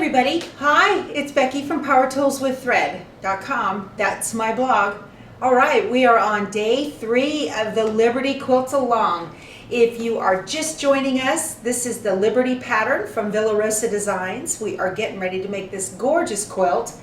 everybody. Hi, it's Becky from powertoolswiththread.com. That's my blog. All right, we are on day 3 of the Liberty Quilt Along. If you are just joining us, this is the Liberty pattern from Villa Rosa Designs. We are getting ready to make this gorgeous quilt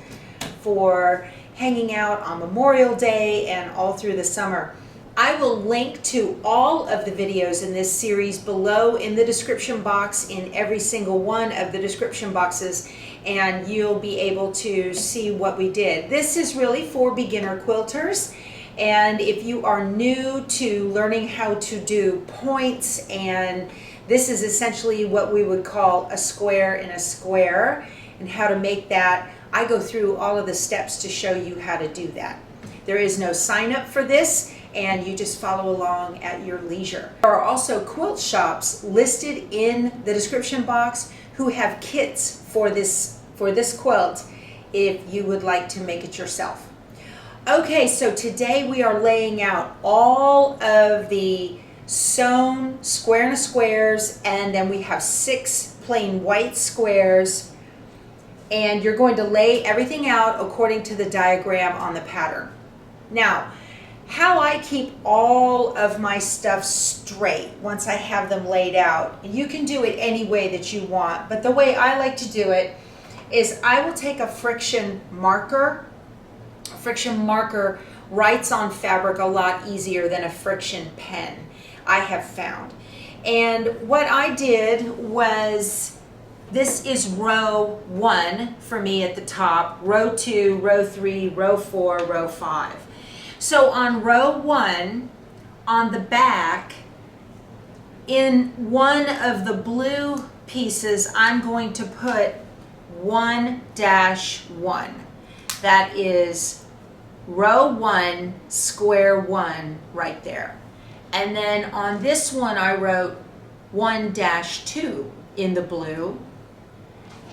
for hanging out on Memorial Day and all through the summer. I will link to all of the videos in this series below in the description box, in every single one of the description boxes, and you'll be able to see what we did. This is really for beginner quilters, and if you are new to learning how to do points, and this is essentially what we would call a square in a square, and how to make that, I go through all of the steps to show you how to do that. There is no sign up for this, and you just follow along at your leisure. There are also quilt shops listed in the description box who have kits for this quilt if you would like to make it yourself. Okay, so today we are laying out all of the sewn squareness squares, and then we have 6 plain white squares, and you're going to lay everything out according to the diagram on the pattern. Now, how I keep all of my stuff straight once I have them laid out, you can do it any way that you want, but the way I like to do it is I will take a friction marker. A friction marker writes on fabric a lot easier than a friction pen, I have found. And what I did was, this is row 1 for me at the top, row 2, row 3, row 4, row 5. So on row 1, on the back, in one of the blue pieces, I'm going to put 1-1. That is row 1, square 1 right there. And then on this one, I wrote 1-2 in the blue.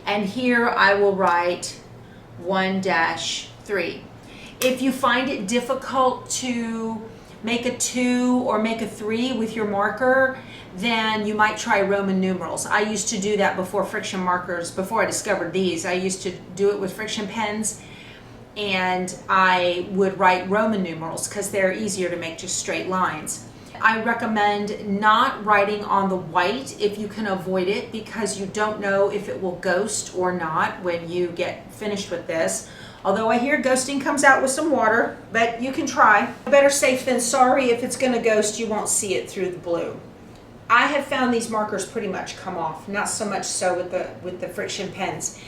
And here I will write 1-3. If you find it difficult to make a 2 or make a 3 with your marker, then you might try Roman numerals. I used to do that before friction markers, before I discovered these. I used to do it with friction pens, and I would write Roman numerals because they're easier to make just straight lines. I recommend not writing on the white if you can avoid it, because you don't know if it will ghost or not when you get finished with this. Although I hear ghosting comes out with some water, but you can try. Better safe than sorry. If it's going to ghost, you won't see it through the blue. I have found these markers pretty much come off, not so much so with the friction pens.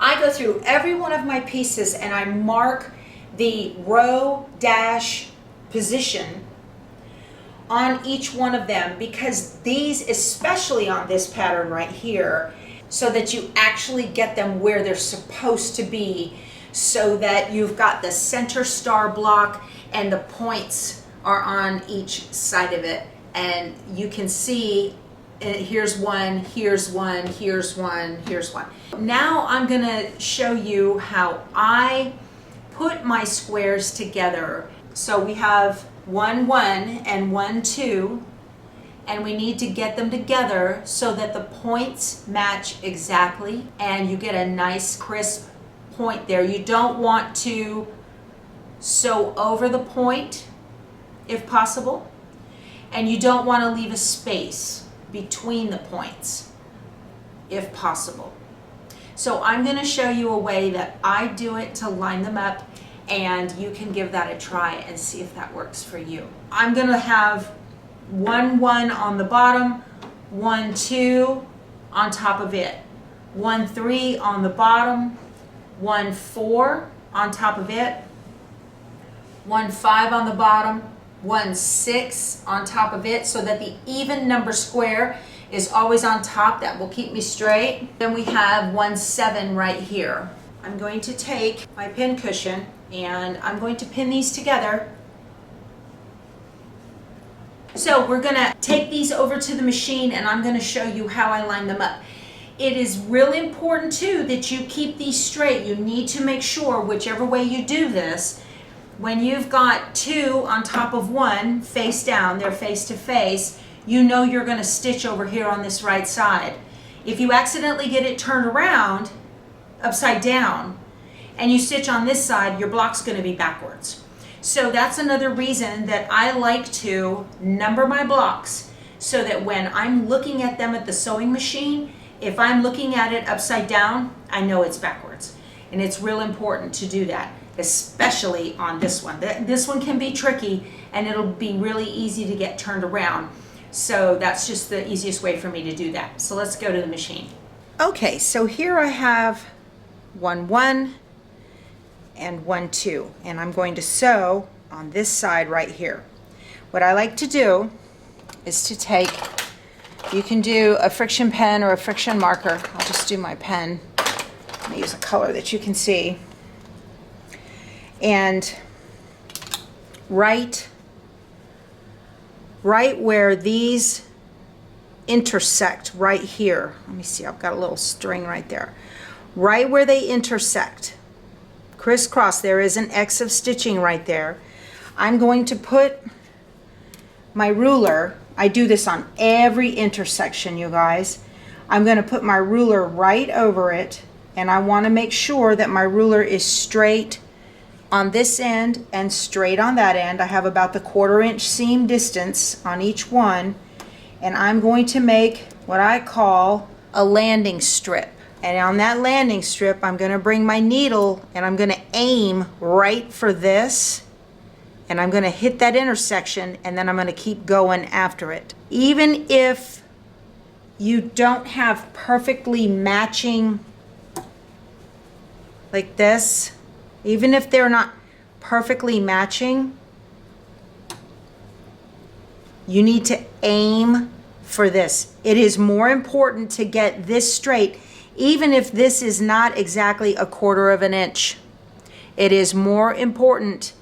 I go through every one of my pieces and I mark the row dash position on each one of them, because these, especially on this pattern right here, so that you actually get them where they're supposed to be, so that you've got the center star block and the points are on each side of it. And you can see, here's one, here's one, here's one, here's one. Now I'm gonna show you how I put my squares together. So we have 1-1 and 1-2, and we need to get them together so that the points match exactly and you get a nice crisp point there. You don't want to sew over the point if possible, and you don't want to leave a space between the points if possible. So I'm going to show you a way that I do it to line them up, and you can give that a try and see if that works for you. I'm going to have 1-1 on the bottom, 1-2 on top of it, 1-3 on the bottom, 1-4 on top of it, 1-5 on the bottom, 1-6 on top of it, so that the even number square is always on top. That will keep me straight. Then we have 1-7 right here. I'm going to take my pin cushion and I'm going to pin these together. So we're going to take these over to the machine and I'm going to show you how I line them up. It is really important too that you keep these straight. You need to make sure, whichever way you do this, when you've got 2 on top of 1 face down, they're face to face, you know you're going to stitch over here on this right side. If you accidentally get it turned around, upside down and you stitch on this side, your block's going to be backwards. So that's another reason that I like to number my blocks, so that when I'm looking at them at the sewing machine, if I'm looking at it upside down, I know it's backwards. And it's real important to do that, especially on this one. This one can be tricky and it'll be really easy to get turned around. So that's just the easiest way for me to do that. So let's go to the machine. Okay, so here I have 1, 1 and 1, 2, and I'm going to sew on this side right here. What I like to do is to take, you can do a friction pen or a friction marker. I'll just do my pen. I'm gonna use a color that you can see. And right where these intersect, right here. Let me see, I've got a little string right there. Right where they intersect, crisscross, there is an X of stitching right there. I'm going to put my ruler, I do this on every intersection, you guys. I'm going to put my ruler right over it, and I want to make sure that my ruler is straight on this end and straight on that end. I have about the 1/4 inch seam distance on each one, and I'm going to make what I call a landing strip. And on that landing strip, I'm going to bring my needle and I'm going to aim right for this, and I'm going to hit that intersection, and then I'm going to keep going after it. Even if you don't have perfectly matching like this, even if they're not perfectly matching, you need to aim for this. It is more important to get this straight, even if this is not exactly a 1/4 inch. It is more important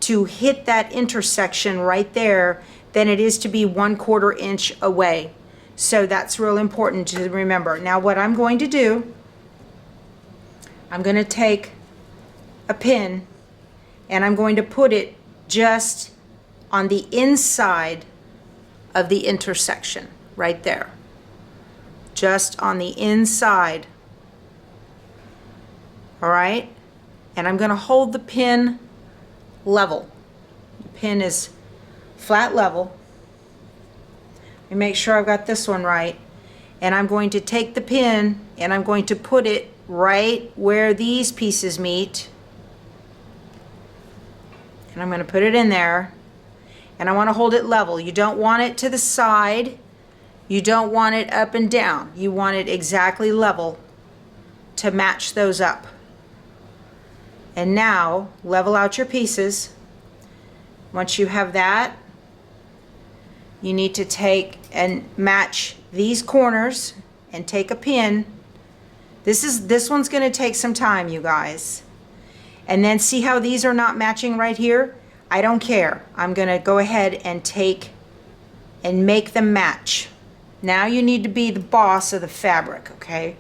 to hit that intersection right there than it is to be 1/4 inch away. So that's real important to remember. Now what I'm going to do, I'm going to take a pin and I'm going to put it just on the inside of the intersection right there. Just on the inside. All right? And I'm going to hold the pin level. The pin is flat level. Let me make sure I've got this one right. And I'm going to take the pin and I'm going to put it right where these pieces meet. And I'm going to put it in there. And I want to hold it level. You don't want it to the side. You don't want it up and down. You want it exactly level to match those up. And now level out your pieces. Once you have that, you need to take and match these corners and take a pin. This one's going to take some time, you guys. And then see how these are not matching right here? I don't care. I'm going to go ahead and take and make them match. Now you need to be the boss of the fabric, okay?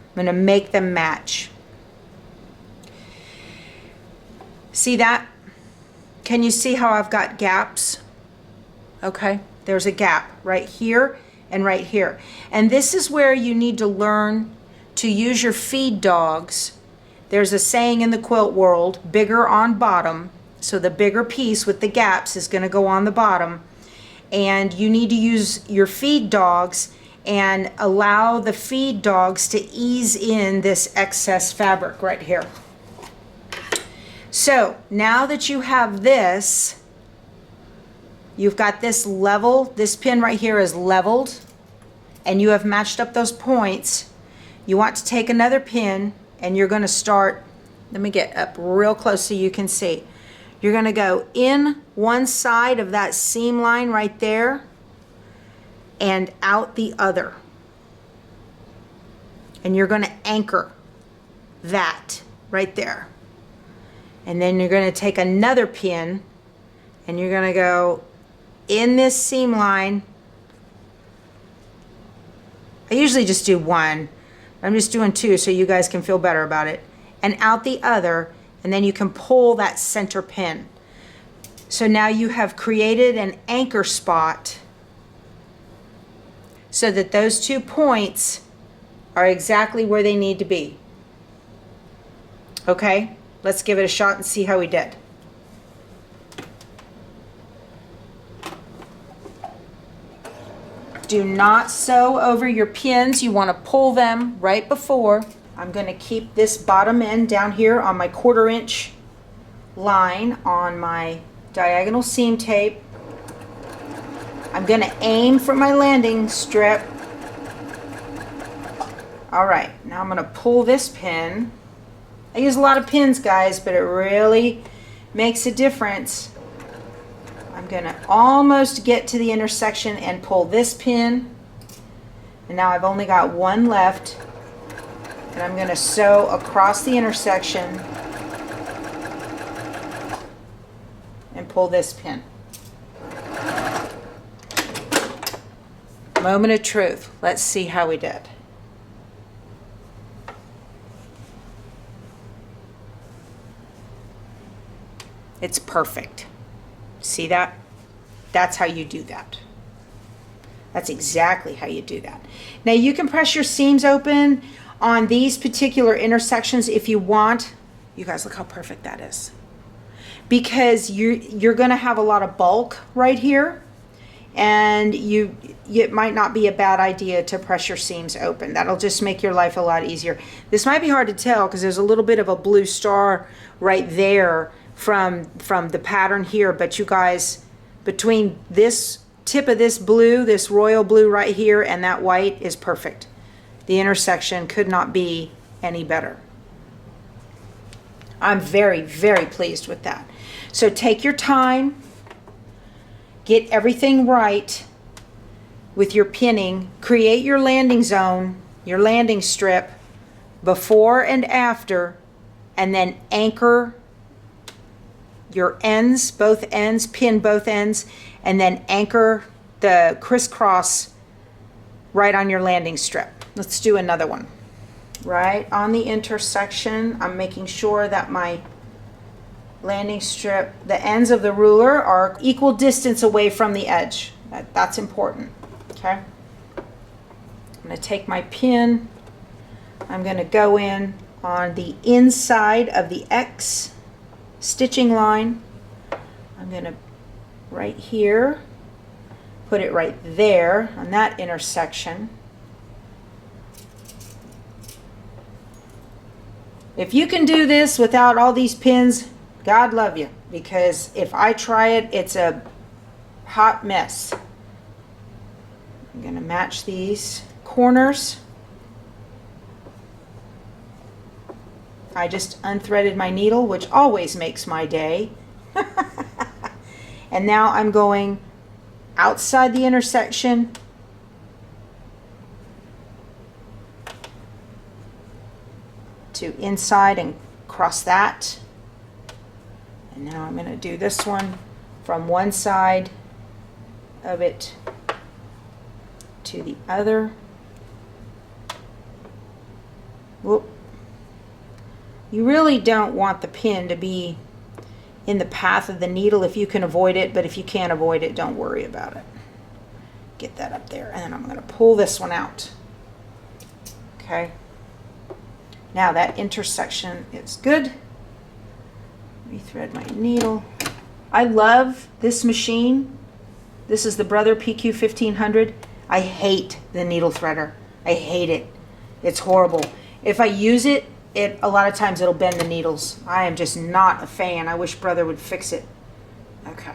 I'm going to make them match. See that? Can you see how I've got gaps? Okay, there's a gap right here and right here. And this is where you need to learn to use your feed dogs. There's a saying in the quilt world, bigger on bottom. So the bigger piece with the gaps is going to go on the bottom. And you need to use your feed dogs and allow the feed dogs to ease in this excess fabric right here. So now that you have this, you've got this level, this pin right here is leveled, and you have matched up those points. You want to take another pin and you're going to start, let me get up real close so you can see. You're going to go in one side of that seam line right there and out the other. And you're going to anchor that right there. And then you're going to take another pin and you're going to go in this seam line. I usually just do one. I'm just doing two so you guys can feel better about it. And out the other, and then you can pull that center pin. So now you have created an anchor spot so that those 2 points are exactly where they need to be. Okay, let's give it a shot and see how we did. Do not sew over your pins. You want to pull them right before. I'm going to keep this bottom end down here on my 1/4 inch line on my diagonal seam tape. I'm going to aim for my landing strip. All right, now I'm going to pull this pin. I use a lot of pins, guys, but it really makes a difference. I'm going to almost get to the intersection and pull this pin. And now I've only got one left. And I'm going to sew across the intersection and pull this pin. Moment of truth. Let's see how we did. It's perfect. See that? That's how you do that. That's exactly how you do that. Now you can press your seams open on these particular intersections if you want. You guys, look how perfect that is. Because you're going to have a lot of bulk right here, and it might not be a bad idea to press your seams open. That'll just make your life a lot easier. This might be hard to tell because there's a little bit of a blue star right there from the pattern here, but you guys, between this tip of this blue, this royal blue right here, and that white is perfect. The intersection could not be any better. I'm very, very pleased with that. So take your time, get everything right with your pinning, create your landing zone, your landing strip before and after, and then anchor your ends, both ends, pin both ends, and then anchor the crisscross right on your landing strip. Let's do another one. Right on the intersection, I'm making sure that my landing strip, the ends of the ruler are equal distance away from the edge. That's important, okay? I'm going to take my pin. I'm going to go in on the inside of the X stitching line. I'm going to, right here, put it right there on that intersection. If you can do this without all these pins, God love you, because if I try it, it's a hot mess. I'm going to match these corners. I just unthreaded my needle, which always makes my day. And now I'm going outside the intersection to inside and cross that. And now I'm going to do this one from one side of it to the other. Whoop. You really don't want the pin to be in the path of the needle if you can avoid it, but if you can't avoid it, don't worry about it. Get that up there, and then I'm going to pull this one out. Okay. Now that intersection is good. Rethread my needle. I love this machine. This is the Brother PQ 1500. I hate the needle threader. I hate it. It's horrible. If I use it, a lot of times it'll bend the needles. I am just not a fan. I wish Brother would fix it. Okay.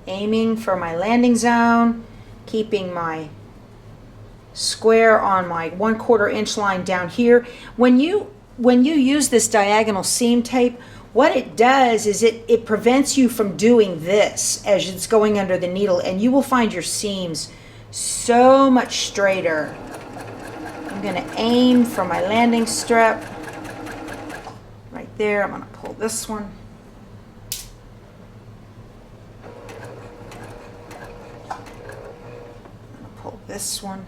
Aiming for my landing zone, keeping my square on my 1/4 inch line down here. When you use this diagonal seam tape, what it does is it prevents you from doing this as it's going under the needle, and you will find your seams so much straighter. I'm going to aim for my landing strip right there. I'm going to pull this one. I'm going to pull this one.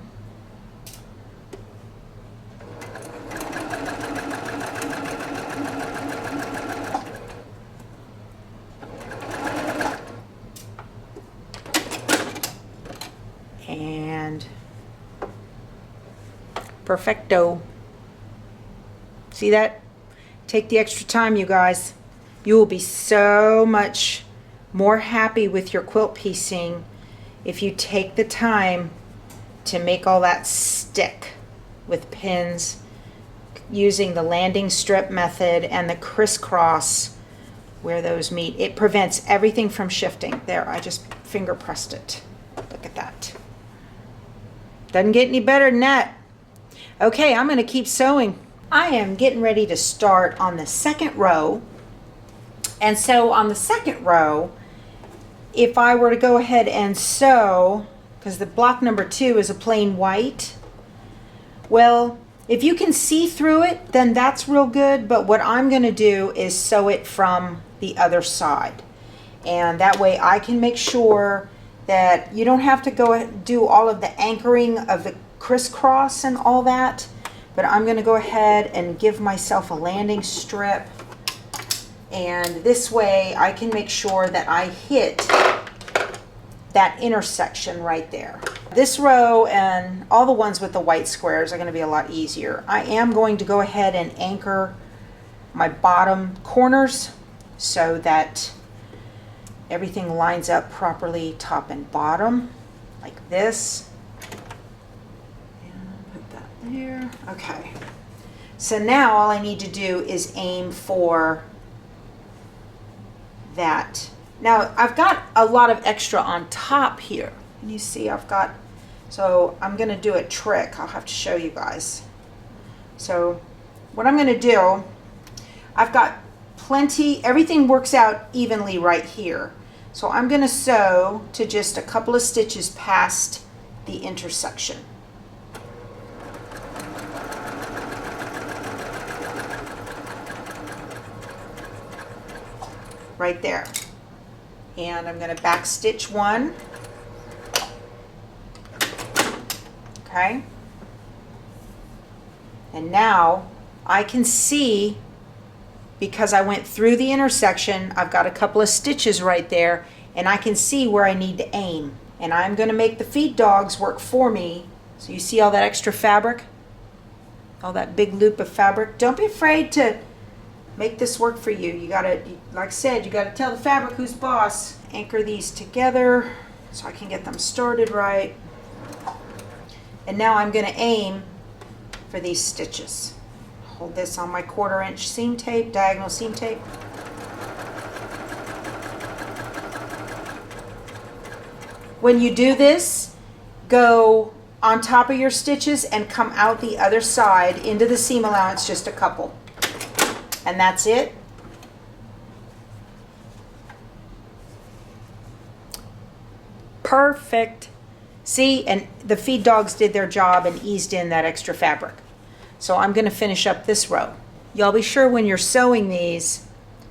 And Perfecto. See that? Take the extra time, you guys. You will be so much more happy with your quilt piecing if you take the time to make all that stick with pins using the landing strip method and the crisscross where those meet. It prevents everything from shifting. There, I just finger pressed it. Look at that. Doesn't get any better than that. Okay, I'm going to keep sewing. I am getting ready to start on the second row. And so on the second row, if I were to go ahead and sew, because the block number 2 is a plain white, well, if you can see through it, then that's real good. But what I'm going to do is sew it from the other side. And that way I can make sure that you don't have to go do all of the anchoring of the crisscross and all that. But I'm going to go ahead and give myself a landing strip. And this way I can make sure that I hit that intersection right there. This row and all the ones with the white squares are going to be a lot easier. I am going to go ahead and anchor my bottom corners so that everything lines up properly, top and bottom, like this. And put that there. Okay. So now all I need to do is aim for that. Now I've got a lot of extra on top here. And you see I've got, so I'm going to do a trick. I'll have to show you guys. So what I'm going to do, I've got plenty, everything works out evenly right here. So I'm going to sew to just a couple of stitches past the intersection. Right there. And I'm going to back stitch one. Okay. And now I can see, because I went through the intersection, I've got a couple of stitches right there, and I can see where I need to aim. And I'm going to make the feed dogs work for me. So you see all that extra fabric? All that big loop of fabric? Don't be afraid to make this work for you. You gotta, like I said, you gotta tell the fabric who's boss. Anchor these together so I can get them started right. And now I'm gonna aim for these stitches. Hold this on my 1/4 inch seam tape, diagonal seam tape. When you do this, go on top of your stitches and come out the other side into the seam allowance, just a couple. And that's it. Perfect. See, and the feed dogs did their job and eased in that extra fabric. So I'm going to finish up this row. Y'all be sure when you're sewing these.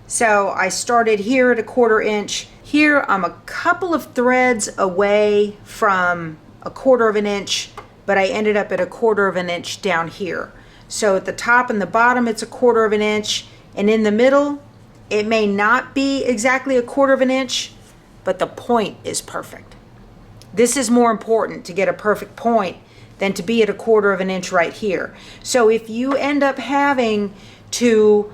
So I started here at a 1/4 inch. Here I'm a couple of threads away from a 1/4 inch, but I ended up at a 1/4 inch down here. So at the top and the bottom it's a 1/4 inch, and in the middle it may not be exactly a 1/4 inch, but the point is perfect. This is more important to get a perfect point than to be at a 1/4 inch right here. So if you end up having to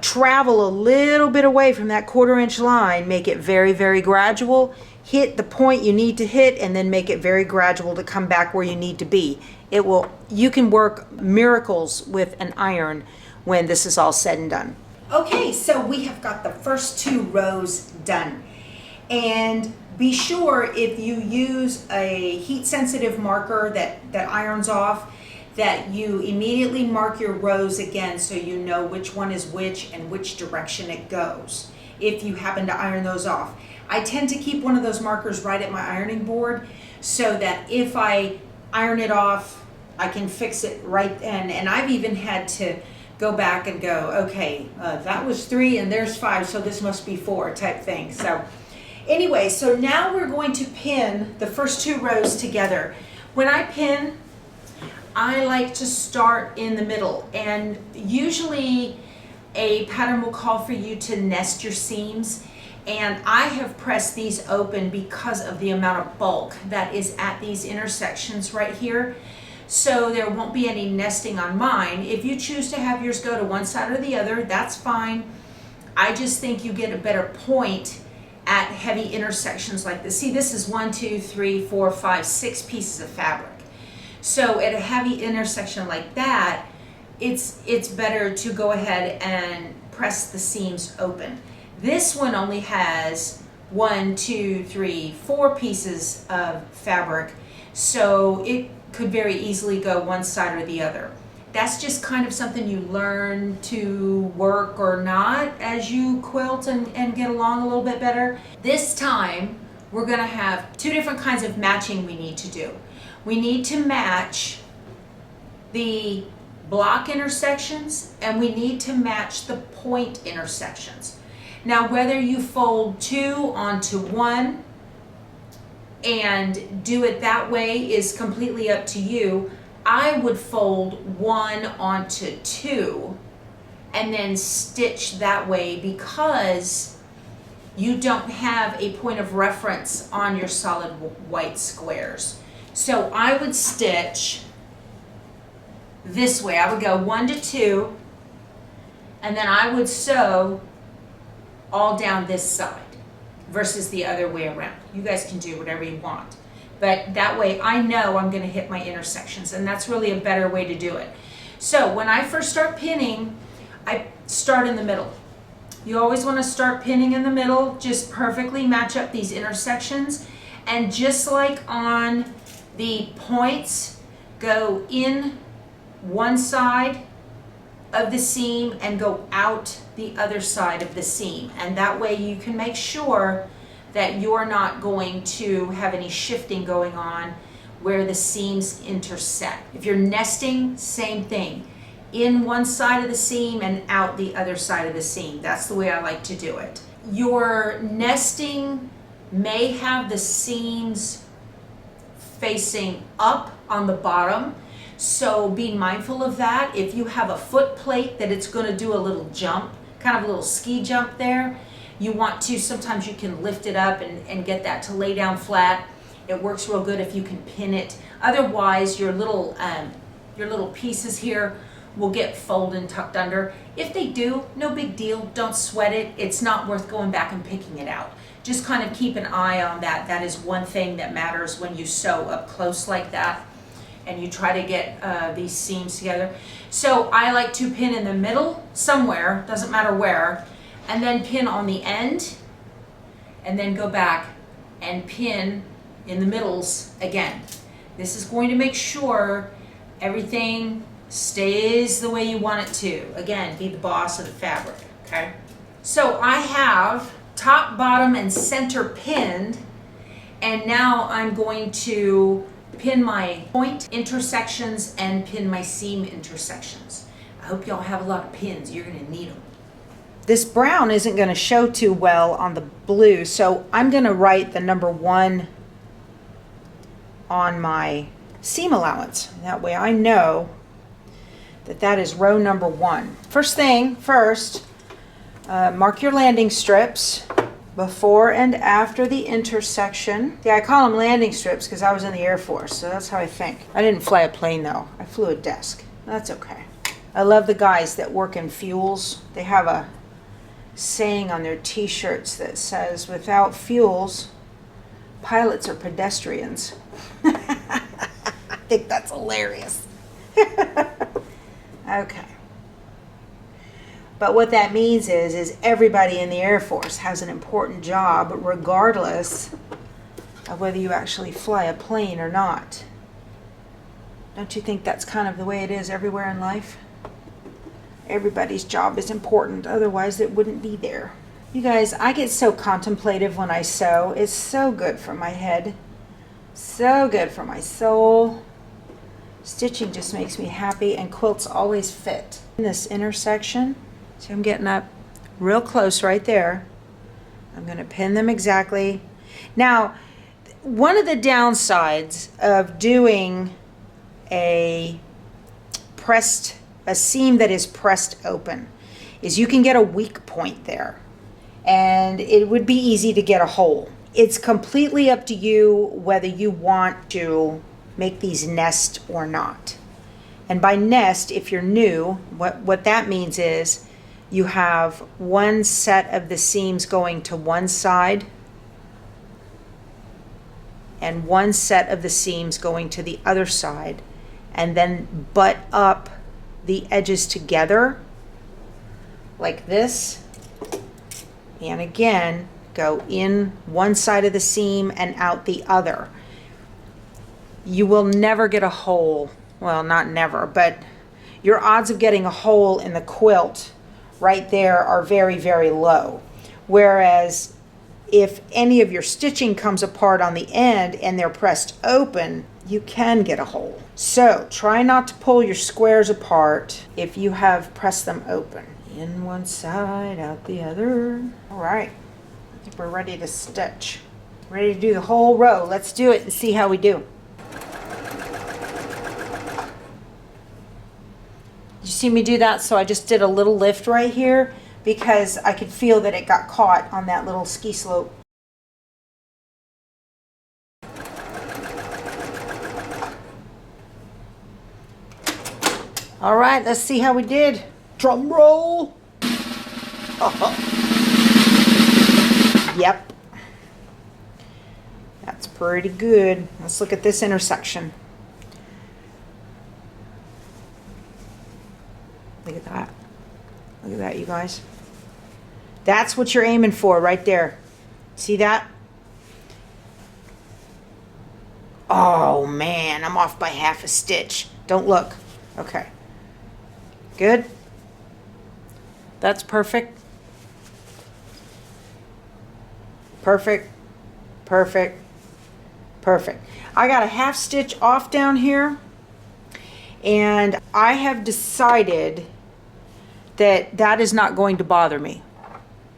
travel a little bit away from that 1/4 inch line, make it very, very gradual. Hit the point you need to hit and then make it very gradual to come back where you need to be. It will, you can work miracles with an iron when this is all said and done. Okay, so we have got the first 2 rows done. And be sure, if you use a heat sensitive marker that irons off, that you immediately mark your rows again so you know which one is which and which direction it goes, if you happen to iron those off. I tend to keep one of those markers right at my ironing board so that if I iron it off, I can fix it right then. And I've even had to go back and go, okay, that was 3 and there's 5, so this must be 4 type thing. So anyway, so now we're going to pin the first 2 rows together. When I pin, I like to start in the middle, and usually a pattern will call for you to nest your seams, and I have pressed these open because of the amount of bulk that is at these intersections right here. so there won't be any nesting on mine. If you choose to have yours go to one side or the other, that's fine. I just think you get a better point at heavy intersections like this. See, this is 1, 2, 3, 4, 5, 6 pieces of fabric. So at a heavy intersection like that, it's better to go ahead and press the seams open. This one only has 1, 2, 3, 4 pieces of fabric, so it could very easily go one side or the other. That's just kind of something you learn to work or not as you quilt and get along a little bit better. This time, we're gonna have 2 different kinds of matching we need to do. We need to match the block intersections, and we need to match the point intersections. Now, whether you fold 2 onto 1 and do it that way is completely up to you. I would fold 1 onto 2 and then stitch that way because you don't have a point of reference on your solid white squares. So I would stitch this way. I would go 1 to 2, and then I would sew all down this side versus the other way around. You guys can do whatever you want, but that way I know I'm going to hit my intersections, and that's really a better way to do it. So when I first start pinning, I start in the middle. You always want to start pinning in the middle, just perfectly match up these intersections, and just like on the points, go in one side of the seam and go out the other side of the seam, and that way you can make sure that you're not going to have any shifting going on where the seams intersect. If you're nesting, same thing. In one side of the seam and out the other side of the seam. That's the way I like to do it. Your nesting may have the seams facing up on the bottom, so be mindful of that. If you have a foot plate that it's going to do a little jump, kind of a little ski jump there, you want to, sometimes you can lift it up and get that to lay down flat. It works real good if you can pin it. Otherwise, your little pieces here will get folded and tucked under. If they do, no big deal. Don't sweat it. It's not worth going back and picking it out. Just kind of keep an eye on that. That is one thing that matters when you sew up close like that and you try to get these seams together. So I like to pin in the middle somewhere, doesn't matter where, and then pin on the end, and then go back and pin in the middles again. This is going to make sure everything stays the way you want it to. Again, be the boss of the fabric, okay? So I have top, bottom, and center pinned, and now I'm going to pin my point intersections and pin my seam intersections. I hope y'all have a lot of pins. You're gonna need them. This brown isn't gonna show too well on the blue, so I'm gonna write the number 1 on my seam allowance. That way I know that that is row number 1. First thing first, mark your landing strips before and after the intersection. Yeah, I call them landing strips because I was in the Air Force, so that's how I think. I didn't fly a plane though. I flew a desk. That's okay. I love the guys that work in fuels. They have a saying on their t-shirts that says, without fuels, pilots are pedestrians. I think that's hilarious. Okay. But what that means is everybody in the Air Force has an important job regardless of whether you actually fly a plane or not. Don't you think that's kind of the way it is everywhere in life? Everybody's job is important, otherwise it wouldn't be there. You guys, I get so contemplative when I sew. It's so good for my head, so good for my soul. Stitching just makes me happy, and quilts always fit. In this intersection, so I'm getting up real close right there. I'm going to pin them exactly. Now, one of the downsides of doing a seam that is pressed open is you can get a weak point there, and it would be easy to get a hole. It's completely up to you whether you want to make these nest or not. And by nest, if you're new, what that means is you have one set of the seams going to one side and one set of the seams going to the other side, and then butt up the edges together like this, and again go in one side of the seam and out the other. You will never get a hole, well, not never, but your odds of getting a hole in the quilt right there are very, very low. Whereas if any of your stitching comes apart on the end and they're pressed open, you can get a hole. So try not to pull your squares apart if you have pressed them open. In one side, out the other. All right, I think we're ready to stitch. Ready to do the whole row. Let's do it and see how we do. You see me do that? So I just did a little lift right here because I could feel that it got caught on that little ski slope. All right, let's see how we did. Drum roll. Yep. That's pretty good. Let's look at this intersection. Look at that. Look at that, you guys. That's what you're aiming for right there. See that? Oh man, I'm off by half a stitch. Don't look. Okay. Good. That's perfect. Perfect. Perfect. Perfect. I got a half stitch off down here, and I have decided that that is not going to bother me.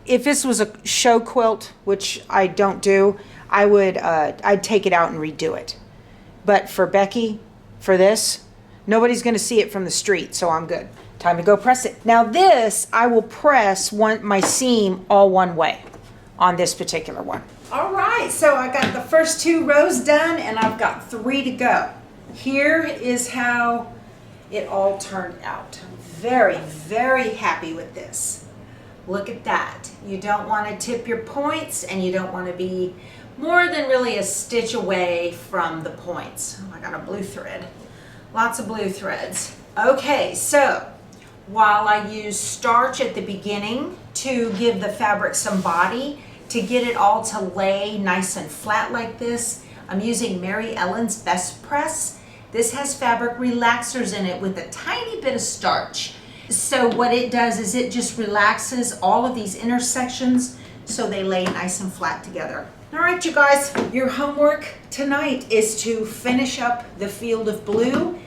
If this was a show quilt, which I don't do, I'd take it out and redo it. But for Becky, for this, nobody's going to see it from the street, so I'm good. Time to go press it. Now this, I will press my seam all one way on this particular one. All right, so I got the first 2 rows done, and I've got 3 to go. Here is how it all turned out. I'm very, very happy with this. Look at that. You don't want to tip your points, and you don't want to be more than really a stitch away from the points. Oh, I got a blue thread. Lots of blue threads. Okay, so while I use starch at the beginning to give the fabric some body, to get it all to lay nice and flat like this, I'm using Mary Ellen's Best Press. This has fabric relaxers in it with a tiny bit of starch. So what it does is it just relaxes all of these intersections so they lay nice and flat together. All right, you guys, your homework tonight is to finish up the field of blue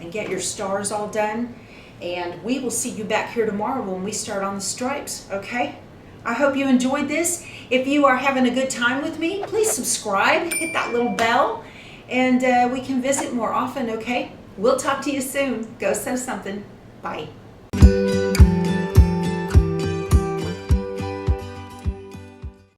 and get your stars all done. And we will see you back here tomorrow when we start on the stripes, okay? I hope you enjoyed this. If you are having a good time with me, please subscribe, hit that little bell, and we can visit more often, okay? We'll talk to you soon. Go sew something. Bye.